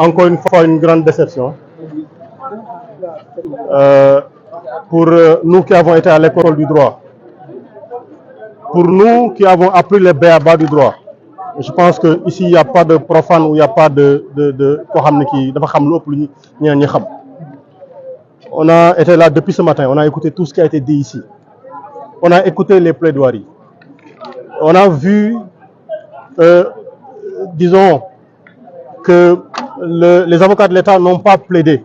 encore une fois une grande déception pour nous qui avons été à l'école du droit, pour nous qui avons appris les b.a.-ba du droit. Je pense que ici il n'y a pas de profane ou il n'y a pas de On a été là depuis ce matin, on a écouté tout ce qui a été dit ici. On a écouté les plaidoiries. On a vu, disons, que les avocats de l'État n'ont pas plaidé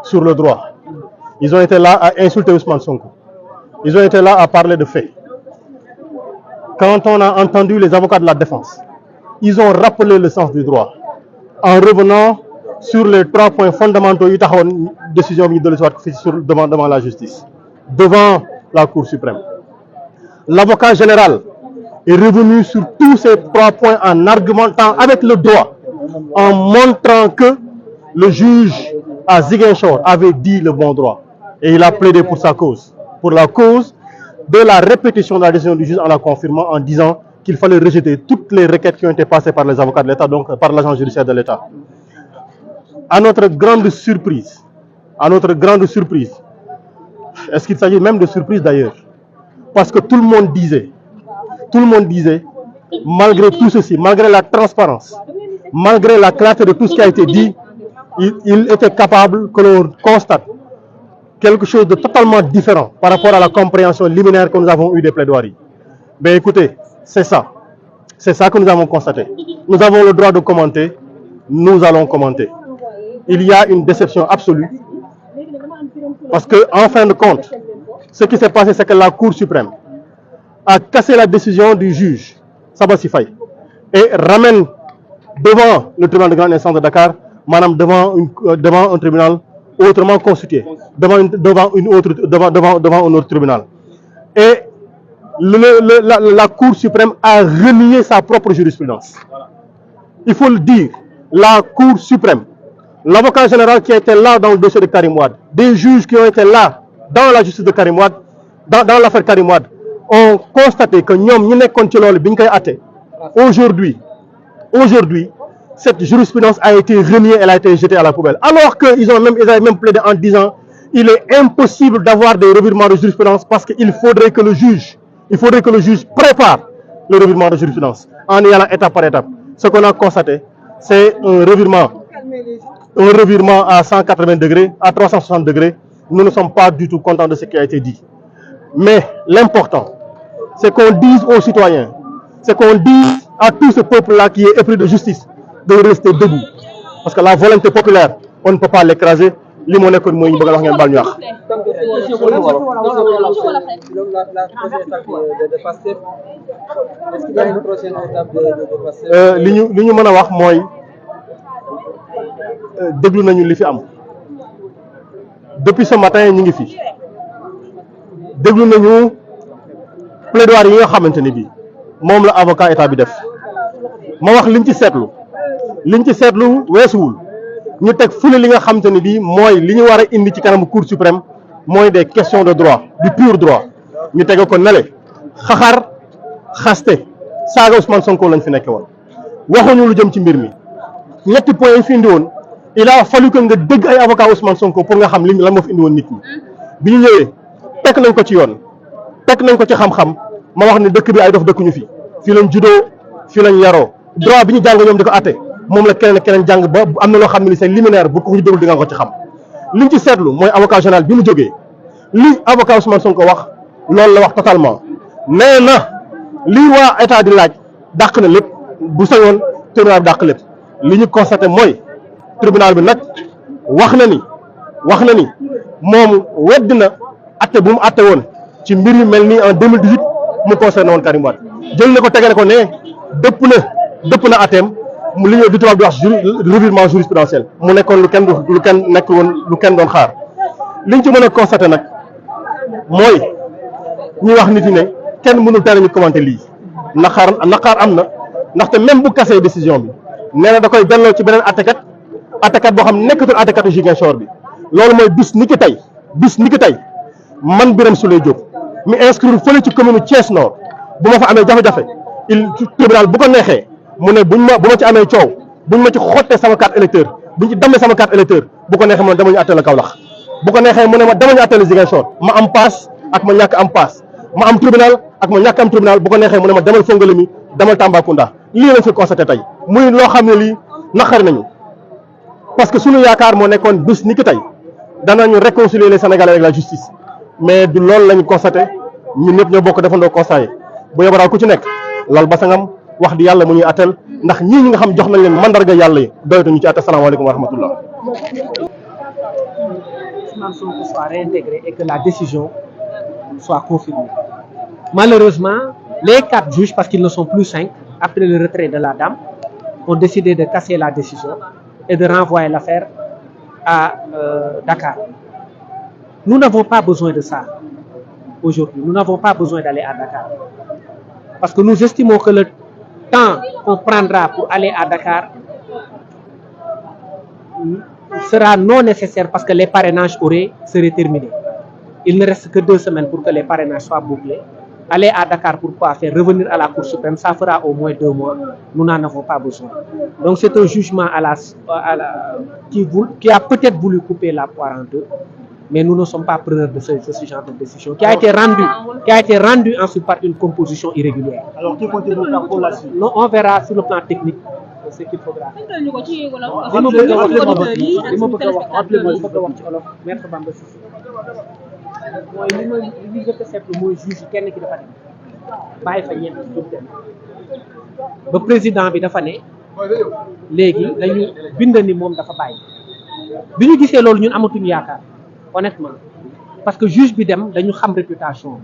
sur le droit. Ils ont été là à insulter Ousmane Sonko. Ils ont été là à parler de faits. Quand on a entendu les avocats de la défense, ils ont rappelé le sens du droit en revenant sur les 3 points fondamentaux de la décision devant la justice, devant la Cour suprême. L'avocat général est revenu sur tous ces 3 points en argumentant avec le droit, en montrant que le juge à Ziguinchor avait dit le bon droit. Et il a plaidé pour sa cause, pour la cause de la répétition de la décision du juge en la confirmant en disant qu'il fallait rejeter toutes les requêtes qui ont été passées par les avocats de l'État, donc par l'agent judiciaire de l'État. À notre grande surprise, est-ce qu'il s'agit même de surprise d'ailleurs? Parce que tout le monde disait, malgré tout ceci, malgré la transparence, malgré la clarté de tout ce qui a été dit, il était capable que l'on constate quelque chose de totalement différent par rapport à la compréhension liminaire que nous avons eue des plaidoiries. Mais écoutez, c'est ça que nous avons constaté. Nous avons le droit de commenter, nous allons commenter. Il y a une déception absolue, parce que en fin de compte, ce qui s'est passé, c'est que la Cour suprême a cassé la décision du juge Sabassi Faye et ramène devant le tribunal de grande instance de Dakar, madame, devant un tribunal autrement constitué, devant un autre tribunal. Et la Cour suprême a renié sa propre jurisprudence. Il faut le dire, la Cour suprême, l'avocat général qui était là dans le dossier de Karim Wade, des juges qui ont été là dans la justice de Karim Wade, dans l'affaire Karim Wade, ont constaté que aujourd'hui, cette jurisprudence a été reniée, elle a été jetée à la poubelle. Alors qu'ils avaient même plaidé en disant il est impossible d'avoir des revirements de jurisprudence parce qu'il faudrait que le juge prépare le revirement de jurisprudence en y allant étape par étape. Ce qu'on a constaté, c'est un revirement à 180 degrés, à 360 degrés. Nous ne sommes pas du tout contents de ce qui a été dit. Mais l'important, c'est qu'on dise aux citoyens, c'est qu'on dise à tout ce peuple-là qui est épris de justice, de rester debout. Parce que la volonté populaire, on ne peut pas l'écraser. Depuis ce matin, nous sommes ici. Déglu nañu plaidoirie yi nga xamanteni bi mom la avocat état bi def ma wax liñ ci sétlu wessuwul ñu tek fulé li nga xamanteni bi moy li ñu wara indi ci kanam Cour suprême moy des questions de droit, du pur droit. ñu tégué ko nalé xaxar xasté saga Ousmane Sonko lañ fi nekké won waxuñu lu jëm ci mbir mi ñetti point yi fi indi won il a fallu que nga dégg ay avocat Ousmane Sonko pour nga xam li la mo fi indi won nit ñi bi ñu ñëwé tek nañ ko ci yoon tek nañ ko ci xam-xam ma wax ni dëkk bi ay dof dëkkuñu fi fi lañ juddoo fi lañ yaroo droit bi ñu jàng ñoom di ko atte moom la keneen jàng ba am na loo xam ne c'est liminaire bu ko ñu déglu di nga ko ci xam liñ ci seetlu mooy avocat général bi mu jógee li avocat Ousmane Sonko wax loolu la wax totalement nee na lii waa état di laaj dàq na lépp bu sañoon tribunal bi dàq lépp li ñu constaté mooy tribunal bi nag wax na ni moom wedd na atte bu mu atte woon ci mbir yu mel nii en 2018 mu concerné woon Karim Wade jël na ko tegale ko ne dëpp na atteem mu li ñu di tubaab di wax revirement jurisprudentiel mu nekkoon lu kenn doon xaar liñ ci mën a constaté nag mooy ñu wax nit ñi ne kenn mënul tere ñu commenté lii naqaar am na ndaxte même bu kasee décision bi nee na da koy delloo ci beneen attekat boo xam nekkatul attekatu Ziguinchor bi loolu mooy bis ni ki tey man Birame Souleye Diop mi inscrire fële ci commune Thiès Nord bu ma fa amee jafe-jafe tribunal bu ko neexee mu ne bu ma ci amee coow buñ ma ci xottee sama carte électeur buñ ci dammee sama carte électeur bu ko neexee man dama ñu àttale Kaolack bu ko neexee mu ne ma dama ñu àttale Ziguinchor ma am paas ak ma ñàkk am paas ma am tribunal ak ma ñàkk am tribunal bu ko neexee mu ne ma demal Fongolimbi demal Tambacounda lii lañ fi constaté tey muy loo xam ne lii naqari nañu parce que suñu yaakaar moo nekkoon bés ni ki tey danañu réconcilier les Sénégalais avec la justice mais du loolu lañu constaté ñun ñëpp ñoo bokk defandoo constat yi bu yóbbu daal ku ci nekk lal basangam wax di yàlla mu ñuy attel ndax ñii ñi nga xam jox nañ leen mandarga yàlla yi doyatuñu ci atte. Salaamaaleykum wa rahmatullah. Ousmane Sonko soit réintégré et que la décision soit confirmée. Malheureusement, les 4 juges, parce qu'ils ne sont plus 5, après le retrait de la dame, ont décidé de casser la décision et de renvoyer l'affaire à Dakar. Nous n'avons pas besoin de ça aujourd'hui. Nous n'avons pas besoin d'aller à Dakar. Parce que nous estimons que le temps qu'on prendra pour aller à Dakar sera non nécessaire parce que les parrainages seraient terminés. Il ne reste que 2 semaines pour que les parrainages soient bouclés. Aller à Dakar pour quoi faire revenir à la Cour suprême, ça fera au moins 2 mois. Nous n'en avons pas besoin. Donc c'est un jugement qui a peut-être voulu couper la poire en deux, mais nous ne sommes pas preneurs de ce genre de décision qui a été rendu ensuite par une composition irrégulière. Alors que comptez-vous faire pour la suite? Non, on verra sur le plan technique ce qu'il faudra. mooy li jëkk a seetlu mooy juge kenn ki dafa dem bàyyi fa ñeent jóg dem ba président bi dafa ne léegi dañu bind ni moom dafa bàyyi bi ñu gisee loolu ñun amatuñu yaakaar honnêtement parce que juge bi dem dañu xam réputation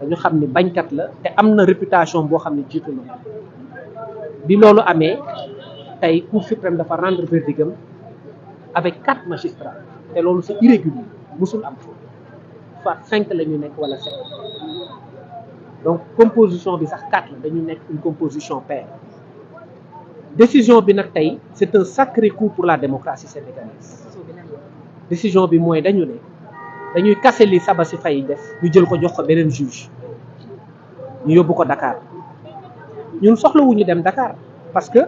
dañu xam ni bañkat la te am na réputation boo xam ne jiitu na bi loolu amee tey Cour suprême dafa rendre verdigam avec 4 magistrats te loolu c'est irrégulier musul am soit 5 la ñu nekk wala 7 donc composition bi sax 4 la dañu nekk une composition paire décision bi nag tey c'est un sacré coup pour la démocratie sénégalaise décision bi mooy dañu ne dañuy casser li Sabassy Faye def ñu jël ko jox ko beneen juge ñu yóbbu ko Dakar ñun soxlawuñu dem Dakar parce que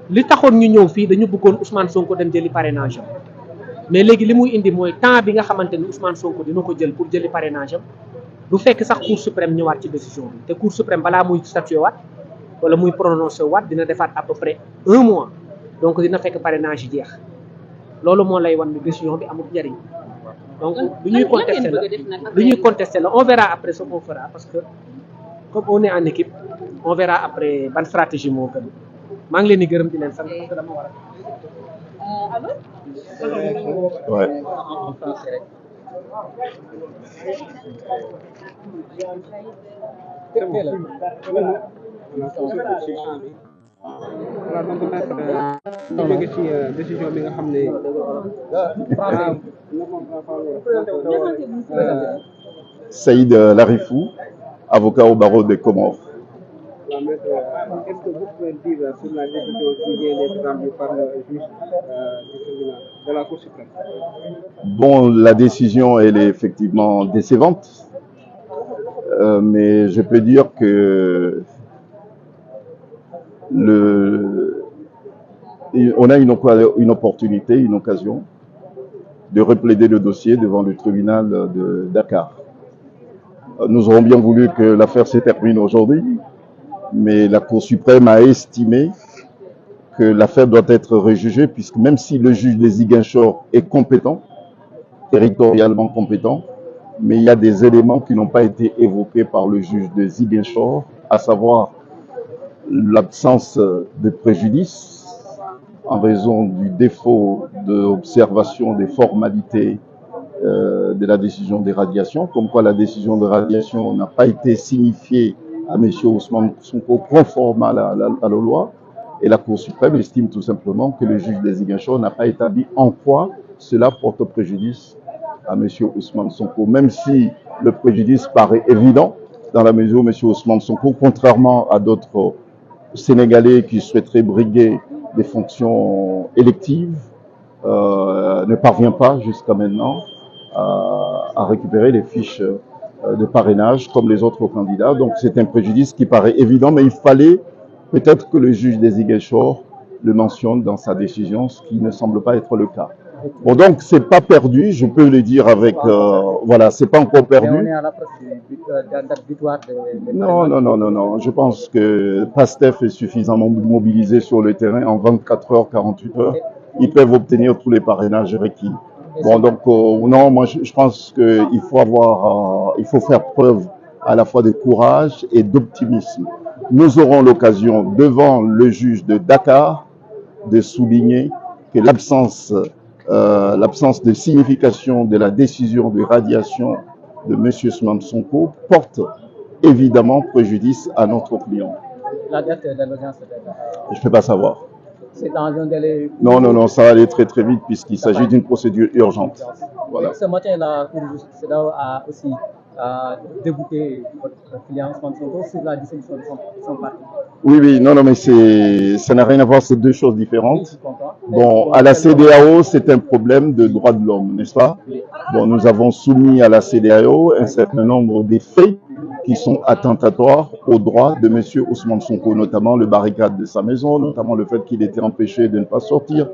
li taxoon ñu ñëw fii dañu bëggoon Ousmane Sonko dem jëli parrainage am mais léegi li muy indi mooy temps bi nga xamante ni Ousmane Sonko dina ko jël pour jëli parrainage am du fekk sax Cour suprême ñëwaat ci décision bi te Cour suprême balaa muy statuer waat wala muy prononcer waat dina defaat à peu près 1 mois donc dina fekk parrainage yi jeex loolu moo lay wan ni décision bi amul njëriñ donc lu ñuy contester la on verra après ce qu'on fera parce que comme on est en équipe on verra après ban stratégie moo gën maa ngi leen di gërëm di leen sant parce que dama war a ouais. jóge ci décision bi nga xam ne Saïd Larifou, avocat au barreau des Comores. Est-ce que vous pouvez dire sur la décision qui vient d'être rendue par le juge du tribunal de la Cour suprême? Bon, la décision, elle est effectivement décevante, mais je peux dire que on a une opportunité, une occasion de replaider le dossier devant le tribunal de Dakar. Nous aurons bien voulu que l'affaire se termine aujourd'hui, mais la Cour suprême a estimé que l'affaire doit être rejugée, puisque même si le juge de Ziguinchor est compétent, territorialement compétent, mais il y a des éléments qui n'ont pas été évoqués par le juge de Ziguinchor, à savoir l'absence de préjudice en raison du défaut d'observation des formalités de la décision de radiation, comme quoi la décision de radiation n'a pas été signifiée à M. Ousmane Sonko conforme à la loi, et la Cour suprême estime tout simplement que le juge des Ziguinchor n'a pas établi en quoi cela porte préjudice à M. Ousmane Sonko, même si le préjudice paraît évident, dans la mesure où M. Ousmane Sonko, contrairement à d'autres Sénégalais qui souhaiteraient briguer des fonctions électives, ne parvient pas jusqu'à maintenant à récupérer les fiches de parrainage comme les autres candidats. Donc c'est un préjudice qui paraît évident, mais il fallait peut-être que le juge des Ziguinchor le mentionne dans sa décision, ce qui ne semble pas être le cas. Bon, donc, c'est pas perdu, je peux le dire avec, voilà, c'est pas encore perdu. Mais on est à l'approche de la victoire de Non. Je pense que PASTEF est suffisamment mobilisé sur le terrain en 24 heures, 48 heures. Ils peuvent obtenir tous les parrainages requis. Bon, donc, non, moi, je pense qu'il faut il faut faire preuve à la fois de courage et d'optimisme. Nous aurons l'occasion, devant le juge de Dakar, de souligner que l'absence de signification de la décision de radiation de M. Ousmane Sonko porte évidemment préjudice à notre client. La date de l'audience Je ne peux pas savoir. C'est dans un délai... Non, ça va aller très très vite puisqu'il s'agit d'une procédure urgente. Voilà. Ce matin, la Cour de justice a aussi débouté votre client Ousmane Sonko sur la dissolution de son parti. Oui, non, mais ça n'a rien à voir, c'est deux choses différentes. Bon, à la CEDEAO, c'est un problème de droits de l'homme, n'est-ce pas? Bon, nous avons soumis à la CEDEAO un certain nombre de faits qui sont attentatoires aux droits de M. Ousmane Sonko, notamment le barricade de sa maison, notamment le fait qu'il était empêché de ne pas sortir,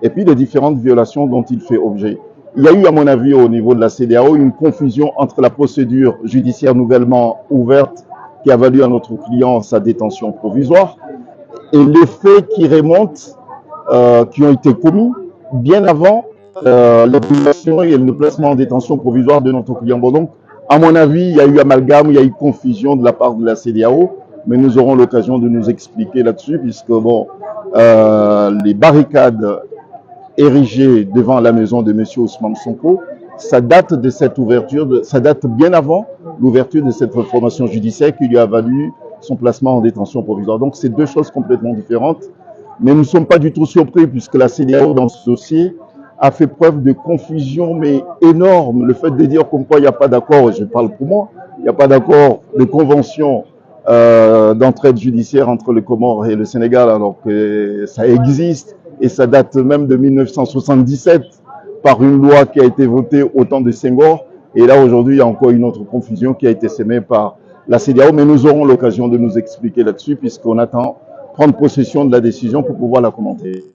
et puis les différentes violations dont il fait objet. Il y a eu, à mon avis, au niveau de la CEDEAO, une confusion entre la procédure judiciaire nouvellement ouverte qui a valu à notre client sa détention provisoire et les faits qui remontent, qui ont été commis bien avant la violation et le placement en détention provisoire de notre client. Bon, donc, à mon avis, il y a eu amalgame, il y a eu confusion de la part de la CEDEAO, mais nous aurons l'occasion de nous expliquer là-dessus, puisque bon, les barricades érigées devant la maison de M. Ousmane Sonko, ça date de cette ouverture, ça date bien avant l'ouverture de cette formation judiciaire qui lui a valu son placement en détention provisoire. Donc, c'est deux choses complètement différentes, mais nous ne sommes pas du tout surpris puisque la CEDEAO, dans ce dossier, a fait preuve de confusion, mais énorme. Le fait de dire comme quoi il n'y a pas d'accord, je parle pour moi, il n'y a pas d'accord de convention d'entraide judiciaire entre le Comores et le Sénégal, alors que ça existe et ça date même de 1977 par une loi qui a été votée au temps de Senghor. Et là, aujourd'hui, il y a encore une autre confusion qui a été sémée par la CEDEAO, mais nous aurons l'occasion de nous expliquer là-dessus puisqu'on attend prendre possession de la décision pour pouvoir la commenter.